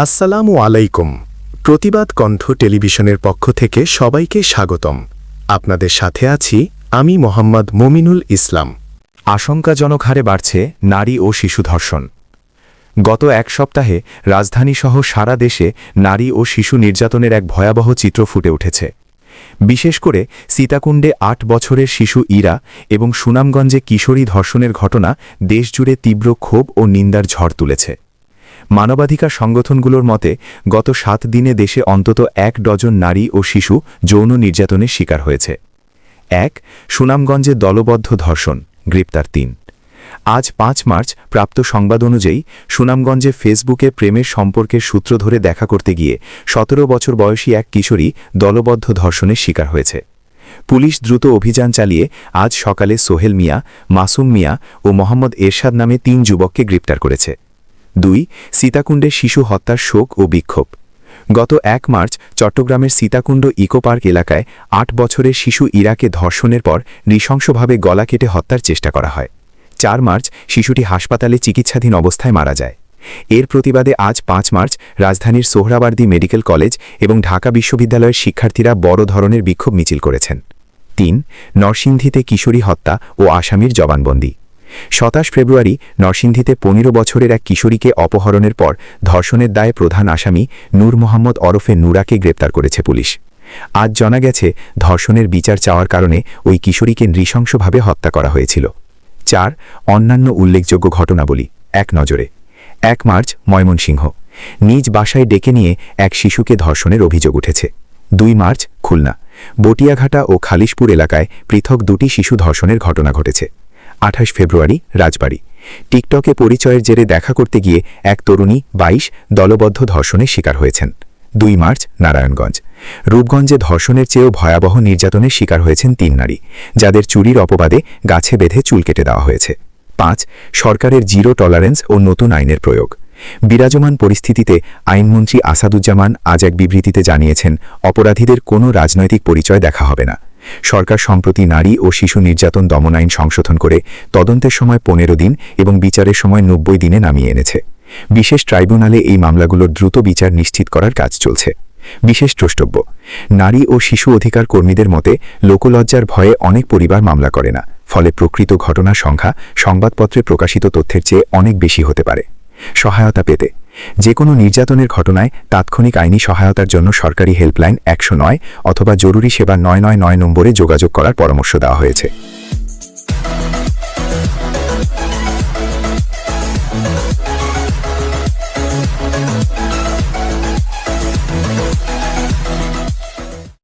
আসসালামু আলাইকুম। প্রতিবাদ কণ্ঠ টেলিভিশনের পক্ষ থেকে সবাইকে স্বাগতম। আপনাদের সাথে আছি আমি মোহাম্মদ মুমিনুল ইসলাম। আশঙ্কাজনক হারে বাড়ছে নারী ও শিশু ধর্ষণ। গত এক সপ্তাহে রাজধানীসহ সারা দেশে নারী ও শিশু নির্যাতনের এক ভয়াবহ চিত্র ফুটে উঠেছে। বিশেষ করে সীতাকুণ্ডে ৮ বছরের শিশু ইরা এবং সুনামগঞ্জে কিশোরী ধর্ষণের ঘটনা দেশজুড়ে তীব্র ক্ষোভ ও নিন্দার ঝড় তুলেছে। মানবাধিকার সংগঠনগুলোর মতে গত ৭ দিনে দেশে অন্তত ১ ডজন নারী ও শিশু যৌন নির্যাতনের শিকার হয়েছে। ১. সুনামগঞ্জে দলবদ্ধ ধর্ষণ, গ্রেপ্তার ৩। আজ ৫ মার্চ প্রাপ্ত সংবাদ অনুযায়ী সুনামগঞ্জে ফেসবুকে প্রেমের সম্পর্কের সূত্র ধরে দেখা করতে গিয়ে ১৭ বছর বয়সী এক কিশোরী দলবদ্ধ ধর্ষণের শিকার হয়েছে। পুলিশ দ্রুত অভিযান চালিয়ে আজ সকালে সোহেল মিয়া, মাসুম মিয়া ও মোহাম্মদ এরশাদ নামে ৩ যুবককে গ্রেপ্তার করেছে। ২. সীতাকুণ্ডে শিশু হত্যার শোক ও বিক্ষোভ। গত ১ মার্চ চট্টগ্রামের সীতাকুণ্ড ইকো পার্ক এলাকায় ৮ বছরের শিশু ইরাকে ধর্ষণের পর নৃশংসভাবে গলা কেটে হত্যার চেষ্টা করা হয়। ৪ মার্চ শিশুটি হাসপাতালে চিকিৎসাধীন অবস্থায় মারা যায়। এর প্রতিবাদে আজ ৫ মার্চ রাজধানীর সোহরাওয়ার্দী মেডিকেল কলেজ এবং ঢাকা বিশ্ববিদ্যালয়ের শিক্ষার্থীরা বড় ধরনের বিক্ষোভ মিছিল করেছেন। ৩. নরসিংদীতে কিশোরী হত্যা ও আসামির জবানবন্দি। ২৭ ফেব্রুয়ারি নরসিংদীতে ১৫ বছরের এক কিশোরীকে অপহরণের পর ধর্ষণের দায়ে প্রধান আসামি নূর মোহাম্মদ ওরফে নূরাকে গ্রেপ্তার করেছে পুলিশ। আজ জানা গেছে ধর্ষণের বিচার চাওয়ার কারণে ওই কিশোরীকে নৃশংসভাবে হত্যা করা হয়েছিল। ৪. অন্যান্য উল্লেখযোগ্য ঘটনাবলী এক নজরে। ১ মার্চ ময়মনসিংহ, নিজ বাসায় ডেকে নিয়ে এক শিশুকে ধর্ষণের অভিযোগ উঠেছে। ২ মার্চ খুলনা, বটিয়াঘাটা ও খালিশপুর এলাকায় পৃথক ২টি শিশু ধর্ষণের ঘটনা ঘটেছে। ২৮ ফেব্রুয়ারি রাজবাড়ী, টিকটকে পরিচয়ের জেরে দেখা করতে গিয়ে এক তরুণী ২২ দলবদ্ধ ধর্ষণের শিকার হয়েছেন। ২ মার্চ নারায়ণগঞ্জ, রূপগঞ্জে ধর্ষণের চেয়েও ভয়াবহ নির্যাতনের শিকার হয়েছেন ৩ নারী, যাদের চুরির অপবাদে গাছে বেঁধে চুল কেটে দেওয়া হয়েছে। ৫. সরকারের জিরো টলারেন্স ও নতুন আইনের প্রয়োগ। বিরাজমান পরিস্থিতিতে আইনমন্ত্রী আসাদুজ্জামান আজ এক বিবৃতিতে জানিয়েছেন, অপরাধীদের কোনো রাজনৈতিক পরিচয় দেখা হবে না। সরকার সম্প্রতি নারী ও শিশু নির্যাতন দমন আইন সংশোধন করে তদন্তের সময় ১৫ দিন এবং বিচারের সময় ৯০ দিনে নামিয়ে এনেছে। বিশেষ ট্রাইব্যুনালে এই মামলাগুলোর দ্রুত বিচার নিশ্চিত করার কাজ চলছে। বিশেষ দ্রষ্টব্য, নারী ও শিশু অধিকার কর্মীদের মতে লোকলজ্জার ভয়ে অনেক পরিবার মামলা করে না, ফলে প্রকৃত ঘটনার সংখ্যা সংবাদপত্রে প্রকাশিত তথ্যের চেয়ে অনেক বেশি হতে পারে। সহায়তা পেতে যে কোনো নির্যাতনের ঘটনায় তাৎক্ষণিক আইনি সহায়তার জন্য সরকারি হেল্পলাইন ১০৯ অথবা জরুরি সেবা ৯৯৯ নম্বরে যোগাযোগ করার পরামর্শ দেওয়া হয়েছে।